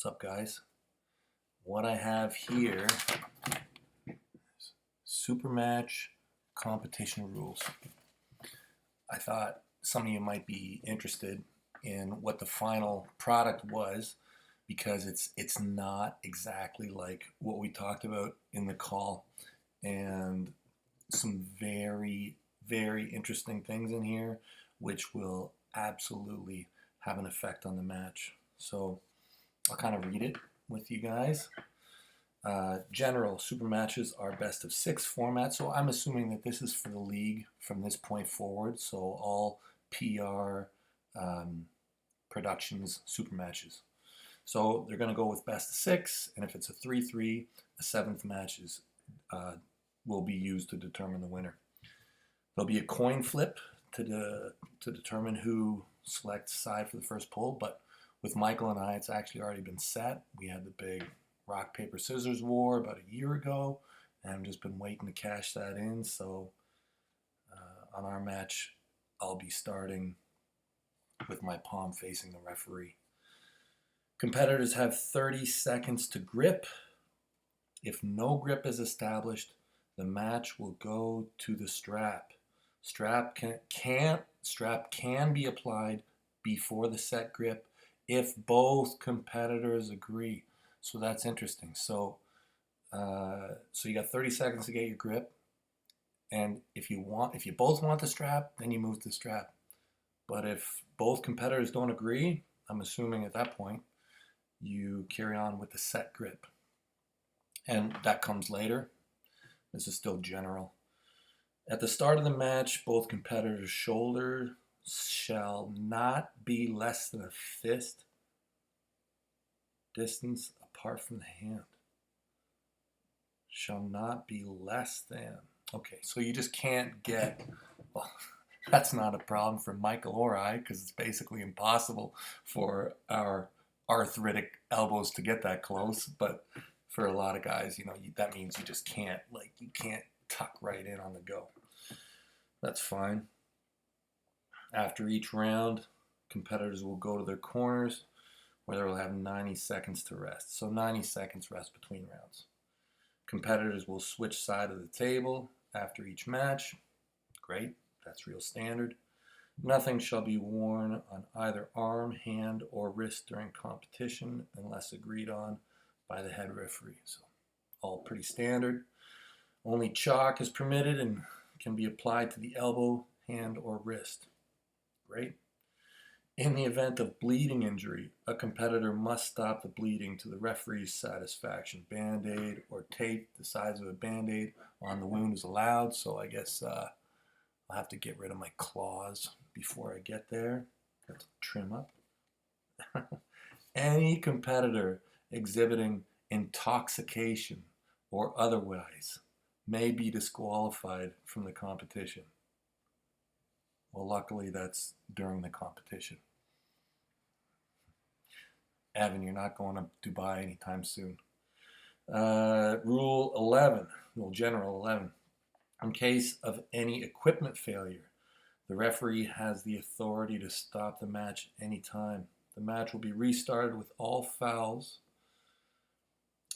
What's up, guys? What I have here is super match competition rules. I thought some of you might be interested in what the final product was because it's not exactly like what we talked about in the call, and some very, very interesting things in here which will absolutely have an effect on the match. So I'll kind of read it with you guys. General super matches are best of 6 format, so I'm assuming that this is for the league from this point forward. So all PR productions super matches. So they're going to go with best of 6, and if it's a 3-3, a 7th match will be used to determine the winner. There'll be a coin flip to determine who selects side for the first pull, but with Michael and I, it's actually already been set. We had the big rock, paper, scissors war about a year ago, and I've just been waiting to cash that in. So on our match, I'll be starting with my palm facing the referee. Competitors have 30 seconds to grip. If no grip is established, the match will go to the strap. Strap can be applied before the set grip if both competitors agree. So that's interesting. So you got 30 seconds to get your grip, and if you both want the strap, then you move the strap. But if both competitors don't agree, I'm assuming at that point you carry on with the set grip, and that comes later. This is still general. At the start of the match, both competitors' shoulders shall not be less than a fist distance apart from the hand. Shall not be less than. Okay, so you just can't get, well, that's not a problem for Michael or I, because it's basically impossible for our arthritic elbows to get that close. But for a lot of guys, that means you just can't, you can't tuck right in on the go. That's fine. After each round, competitors will go to their corners where they will have 90 seconds to rest. So 90 seconds rest between rounds. Competitors will switch side of the table after each match. Great, that's real standard. Nothing shall be worn on either arm, hand, or wrist during competition unless agreed on by the head referee. So all pretty standard. Only chalk is permitted and can be applied to the elbow, hand, or wrist. Great. In the event of bleeding injury, a competitor must stop the bleeding to the referee's satisfaction. Band-aid or tape the size of a Band-aid on the wound is allowed, so I guess I'll have to get rid of my claws before I get there. Got to trim up. Any competitor exhibiting intoxication or otherwise may be disqualified from the competition. Well, luckily that's during the competition. Evan, you're not going to Dubai anytime soon. Rule 11, General 11. In case of any equipment failure, the referee has the authority to stop the match anytime. The match will be restarted with all fouls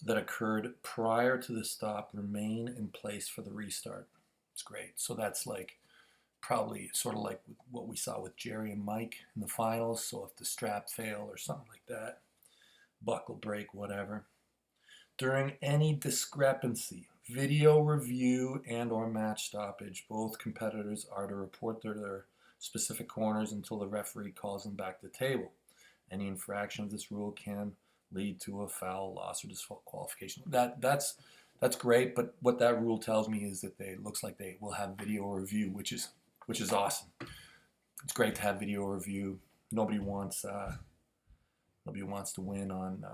that occurred prior to the stop remain in place for the restart. It's great. So that's probably sort of like what we saw with Jerry and Mike in the finals. So if the strap failed or something like that, buckle break, whatever. During any discrepancy, video review and or match stoppage, both competitors are to report their specific corners until the referee calls them back to the table. Any infraction of this rule can lead to a foul, loss, or disqualification. That's great, but what that rule tells me is that looks like they will have video review, which is awesome. It's great to have video review. Nobody wants to win on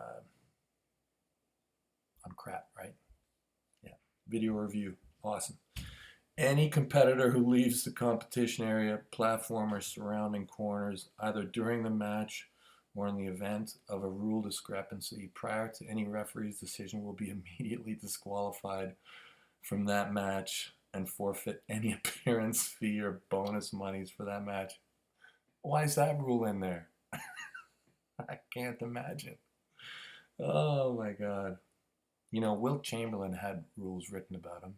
crap, right? Yeah, video review, awesome. Any competitor who leaves the competition area, platform, or surrounding corners, either during the match or in the event of a rule discrepancy prior to any referee's decision, will be immediately disqualified from that match and forfeit any appearance fee or bonus monies for that match. Why is that rule in there? I can't imagine. Oh my God. You know, Wilt Chamberlain had rules written about him.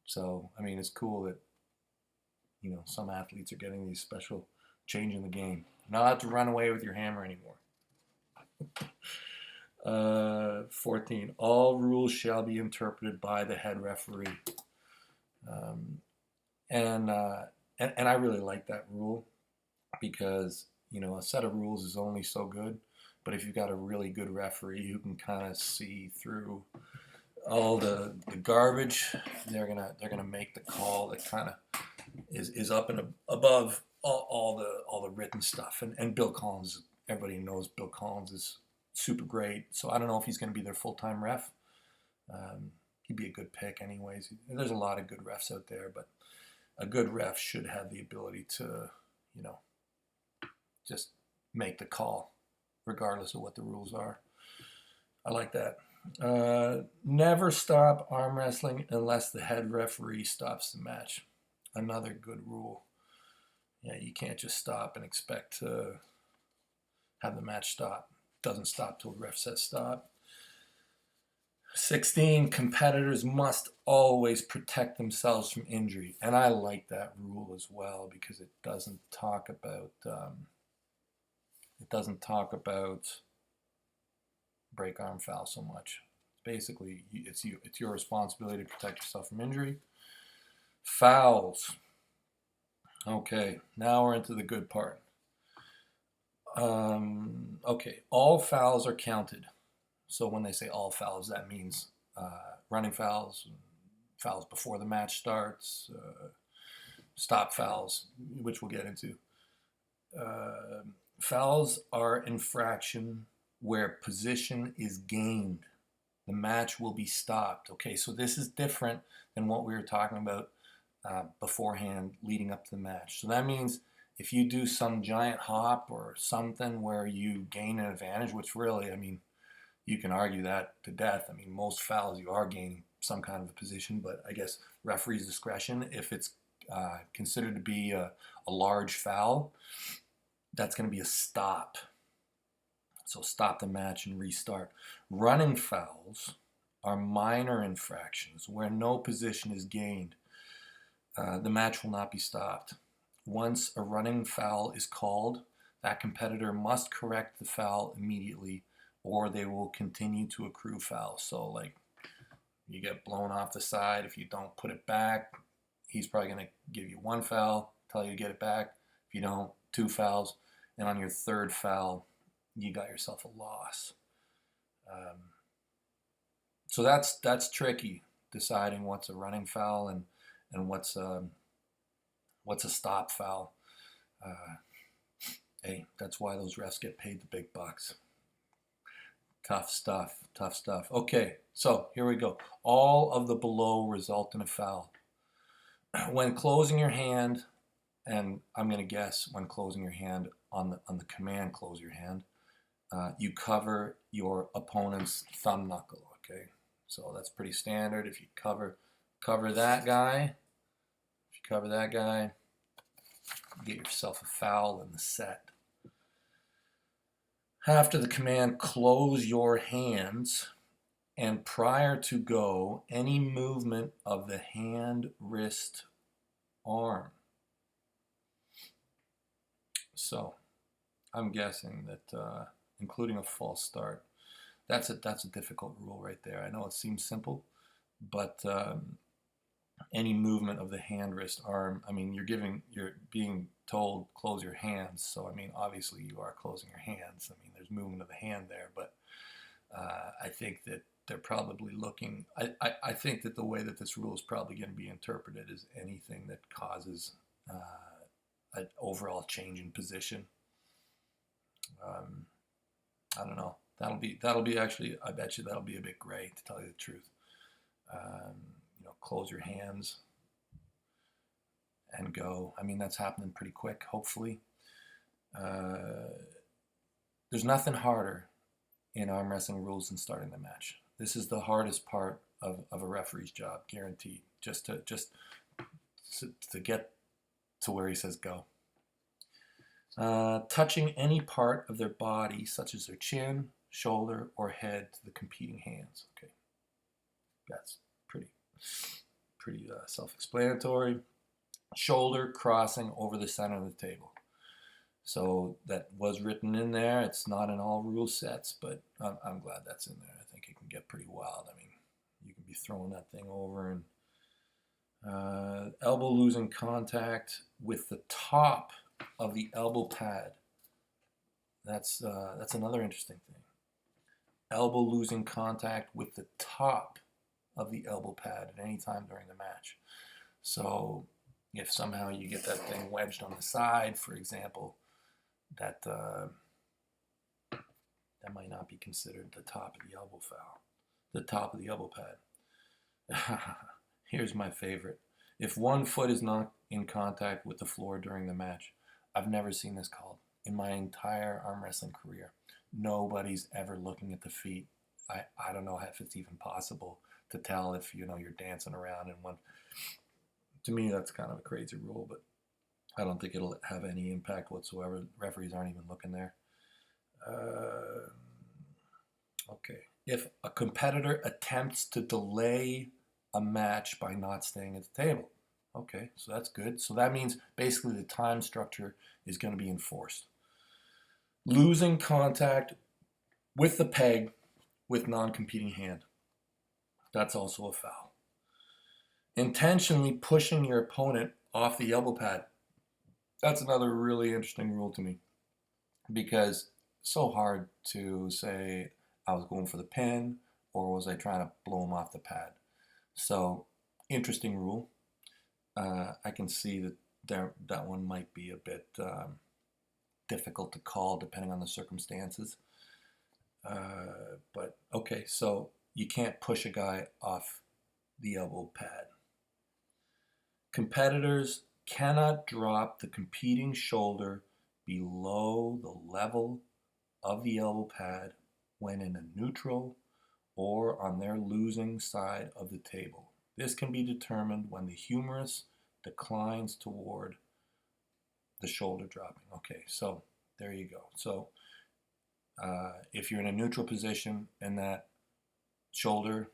So, I mean, it's cool that, some athletes are getting these special change in the game. You're not allowed to run away with your hammer anymore. 14. All rules shall be interpreted by the head referee. Um, and I really like that rule because, a set of rules is only so good. But if you've got a really good referee who can kind of see through all the garbage, they're gonna make the call that kind of is up and above all the written stuff. And Bill Collins, everybody knows Bill Collins is super great. So I don't know if he's going to be their full time ref. He'd be a good pick, anyways. There's a lot of good refs out there, but a good ref should have the ability to, just make the call, regardless of what the rules are. I like that. Never stop arm wrestling unless the head referee stops the match. Another good rule. Yeah, you can't just stop and expect to have the match stop. It doesn't stop till the ref says stop. 16, competitors must always protect themselves from injury. And I like that rule as well because it doesn't talk about break arm foul so much. Basically, it's your responsibility to protect yourself from injury. Fouls. Okay, now we're into the good part. Okay, all fouls are counted. So when they say all fouls, that means running fouls, fouls before the match starts, stop fouls, which we'll get into. Fouls are infraction where position is gained. The match will be stopped. Okay, so this is different than what we were talking about beforehand leading up to the match. So that means if you do some giant hop or something where you gain an advantage, which really, I mean, you can argue that to death. I mean, most fouls you are gaining some kind of a position, but I guess referee's discretion, if it's considered to be a large foul, that's going to be a stop. So stop the match and restart. Running fouls are minor infractions where no position is gained. The match will not be stopped. Once a running foul is called, that competitor must correct the foul immediately or they will continue to accrue fouls. So, like, you get blown off the side. If you don't put it back, he's probably going to give you one foul, tell you to get it back. If you don't, 2 fouls. And on your 3rd foul, you got yourself a loss. So that's tricky, deciding what's a running foul and what's a stop foul. Hey, that's why those refs get paid the big bucks. Tough stuff. Okay, so here we go. All of the below result in a foul. When closing your hand, and I'm going to guess when closing your hand on the command close your hand, you cover your opponent's thumb knuckle. Okay, so that's pretty standard. If you cover that guy, you get yourself a foul in the set. After the command, close your hands, and prior to go, any movement of the hand, wrist, arm. So, I'm guessing that including a false start, that's a difficult rule right there. I know it seems simple, but any movement of the hand, wrist, arm. I mean, you're being told close your hands. So I mean, obviously you are closing your hands. I mean, there's movement of the hand there, but I think that they're probably looking. I think that the way that this rule is probably going to be interpreted is anything that causes an overall change in position. I don't know. That'll be actually. I bet you that'll be a bit gray, to tell you the truth. Close your hands and go. I mean, that's happening pretty quick, hopefully. There's nothing harder in arm wrestling rules than starting the match. This is the hardest part of a referee's job, guaranteed. Just to get to where he says go. Touching any part of their body, such as their chin, shoulder, or head to the competing hands. Okay, that's pretty self-explanatory. Shoulder crossing over the center of the table. So that was written in there. It's not in all rule sets, but I'm glad that's in there. I think it can get pretty wild. I mean, you can be throwing that thing over, and elbow losing contact with the top of the elbow pad. That's another interesting thing. Elbow losing contact with the top of the elbow pad at any time during the match. So if somehow you get that thing wedged on the side, for example, that might not be considered the top of the elbow foul, the top of the elbow pad. Here's my favorite. If one foot is not in contact with the floor during the match, I've never seen this called in my entire arm wrestling career. Nobody's ever looking at the feet. I don't know if it's even possible to tell if you're dancing around in one. To me, that's kind of a crazy rule, but I don't think it'll have any impact whatsoever. Referees aren't even looking there. Okay. If a competitor attempts to delay a match by not staying at the table. Okay, so that's good. So that means basically the time structure is going to be enforced. Losing contact with the peg with non-competing hand. That's also a foul. Intentionally pushing your opponent off the elbow pad. That's another really interesting rule to me, because it's so hard to say I was going for the pin or was I trying to blow him off the pad. So interesting rule. I can see that one might be a bit difficult to call depending on the circumstances. But okay, so you can't push a guy off the elbow pad. Competitors cannot drop the competing shoulder below the level of the elbow pad when in a neutral or on their losing side of the table. This can be determined when the humerus declines toward the shoulder dropping. Okay, so there you go. So if you're in a neutral position and that shoulder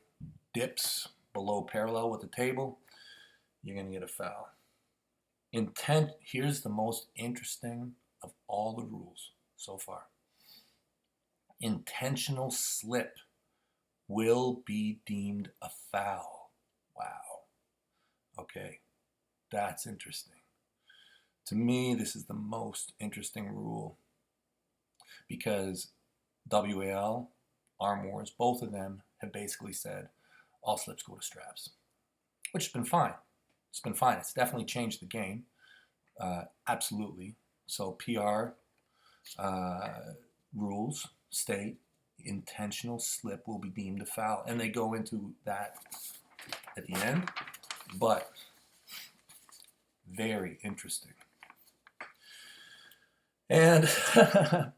dips below parallel with the table, you're going to get a foul. Here's the most interesting of all the rules so far. Intentional slip will be deemed a foul. Wow. Okay, that's interesting. To me, this is the most interesting rule because WAL, Arm Wars, both of them have basically said all slips go to straps, which has been fine. It's been fine. It's definitely changed the game. Absolutely. So PR rules state intentional slip will be deemed a foul. And they go into that at the end. But very interesting. And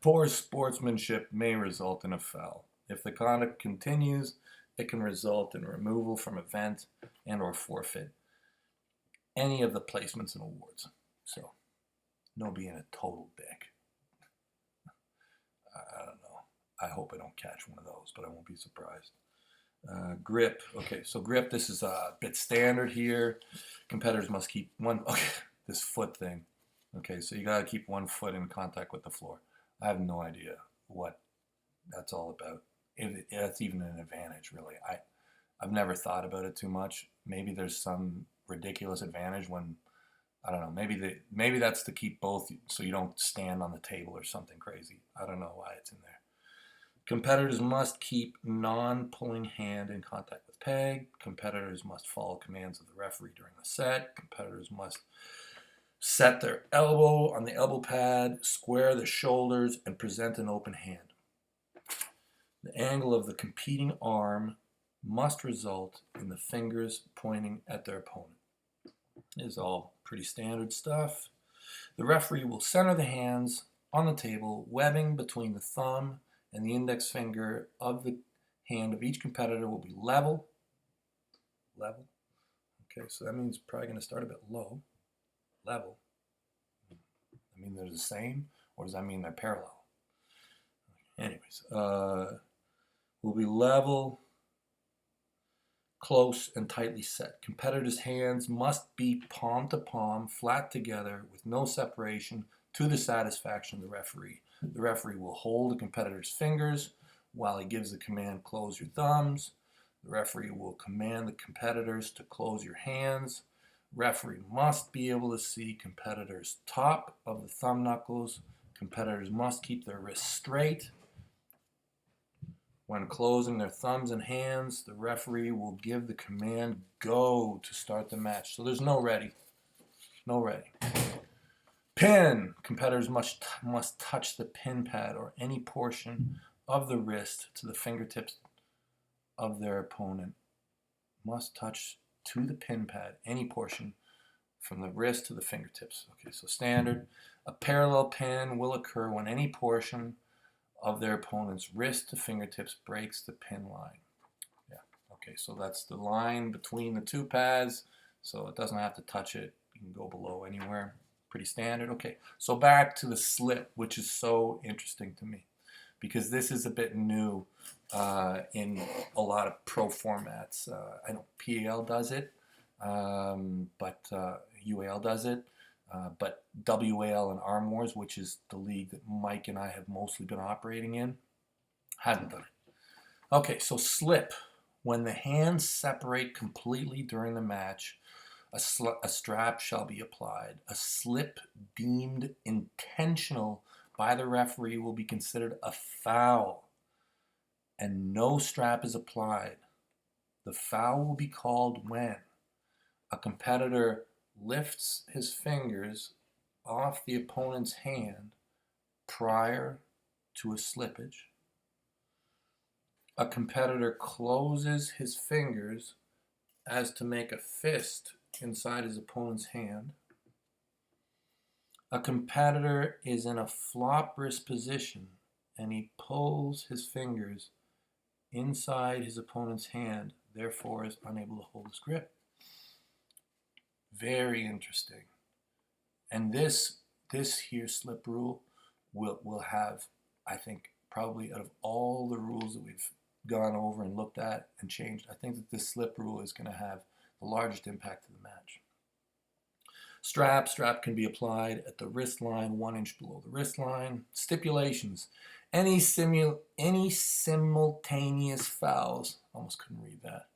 poor sportsmanship may result in a foul. If the conduct continues, it can result in removal from event and or forfeit any of the placements and awards. So, no being a total dick. I don't know. I hope I don't catch one of those, but I won't be surprised. Grip. Okay, so grip, this is a bit standard here. Competitors must keep one, okay, this foot thing. Okay, so you got to keep one foot in contact with the floor. I have no idea what that's all about. If that's even an advantage, really. I've never thought about it too much. Maybe there's some ridiculous advantage when, I don't know, maybe that's to keep both so you don't stand on the table or something crazy. I don't know why it's in there. Competitors must keep non-pulling hand in contact with peg. Competitors must follow commands of the referee during the set. Competitors must set their elbow on the elbow pad, square the shoulders, and present an open hand. The angle of the competing arm must result in the fingers pointing at their opponent. This is all pretty standard stuff. The referee will center the hands on the table, webbing between the thumb and the index finger of the hand of each competitor will be level. Level. Okay, so that means probably going to start a bit low. Level. I mean they're the same, or does that mean they're parallel? Anyways, will be level, close, and tightly set. Competitors' hands must be palm to palm, flat together, with no separation, to the satisfaction of the referee. The referee will hold the competitor's fingers while he gives the command, close your thumbs. The referee will command the competitors to close your hands. Referee must be able to see competitors' top of the thumb knuckles. Competitors must keep their wrists straight. When closing their thumbs and hands, the referee will give the command, go, to start the match. So there's no ready. No ready. Pin. Competitors must touch the pin pad or any portion of the wrist to the fingertips of their opponent. Must touch to the pin pad any portion from the wrist to the fingertips. Okay, so standard. A parallel pin will occur when any portion of their opponent's wrist to fingertips breaks the pin line. Yeah, okay, so that's the line between the two pads, so it doesn't have to touch it. You can go below anywhere. Pretty standard. Okay, so back to the slip, which is so interesting to me, because this is a bit new in a lot of pro formats. I know PAL does it, but UAL does it. But WAL and Arm Wars, which is the league that Mike and I have mostly been operating in, hasn't done it. Okay, so slip. When the hands separate completely during the match, a strap shall be applied. A slip deemed intentional by the referee will be considered a foul, and no strap is applied. The foul will be called when a competitor lifts his fingers off the opponent's hand prior to a slippage. A competitor closes his fingers as to make a fist inside his opponent's hand. A competitor is in a flop wrist position and he pulls his fingers inside his opponent's hand, therefore is unable to hold his grip. Very interesting. And this here slip rule will have, I think, probably out of all the rules that we've gone over and looked at and changed, I think that this slip rule is going to have the largest impact to the match. Strap can be applied at the wrist line, 1 inch below the wrist line. Stipulations. Any simultaneous fouls, almost couldn't read that,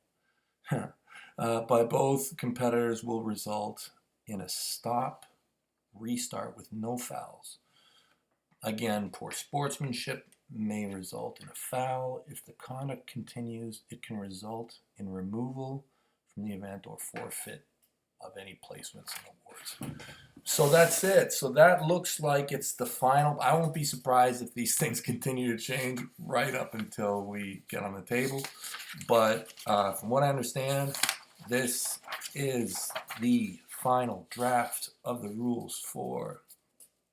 by both competitors will result in a stop, restart with no fouls. Again, poor sportsmanship may result in a foul. If the conduct continues, it can result in removal from the event or forfeit of any placements and awards. So that's it. So that looks like it's the final. I won't be surprised if these things continue to change right up until we get on the table. But from what I understand, this is the final draft of the rules for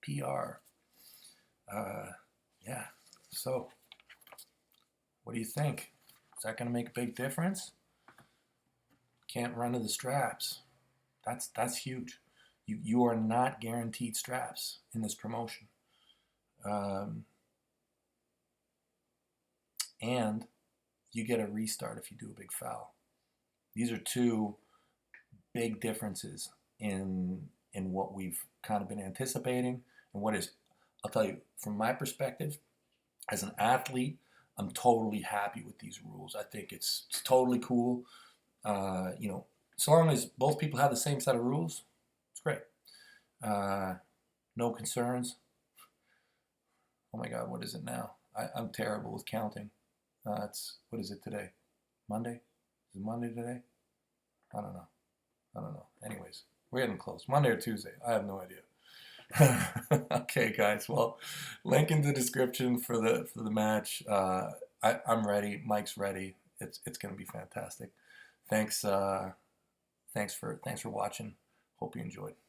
PR. Yeah. So, what do you think? Is that going to make a big difference? Can't run to the straps. That's huge. You are not guaranteed straps in this promotion. And you get a restart if you do a big foul. These are two big differences in what we've kind of been anticipating and what is, I'll tell you, from my perspective, as an athlete, I'm totally happy with these rules. I think it's totally cool. As long as both people have the same set of rules, it's great. No concerns. Oh my God, what is it now? I'm terrible with counting. What is it today? Monday? Is it Monday today? I don't know. Anyways, we're getting close. Monday or Tuesday. I have no idea. Okay, guys. Well, link in the description for the match. I'm ready. Mike's ready. It's going to be fantastic. Thanks for watching. Hope you enjoyed.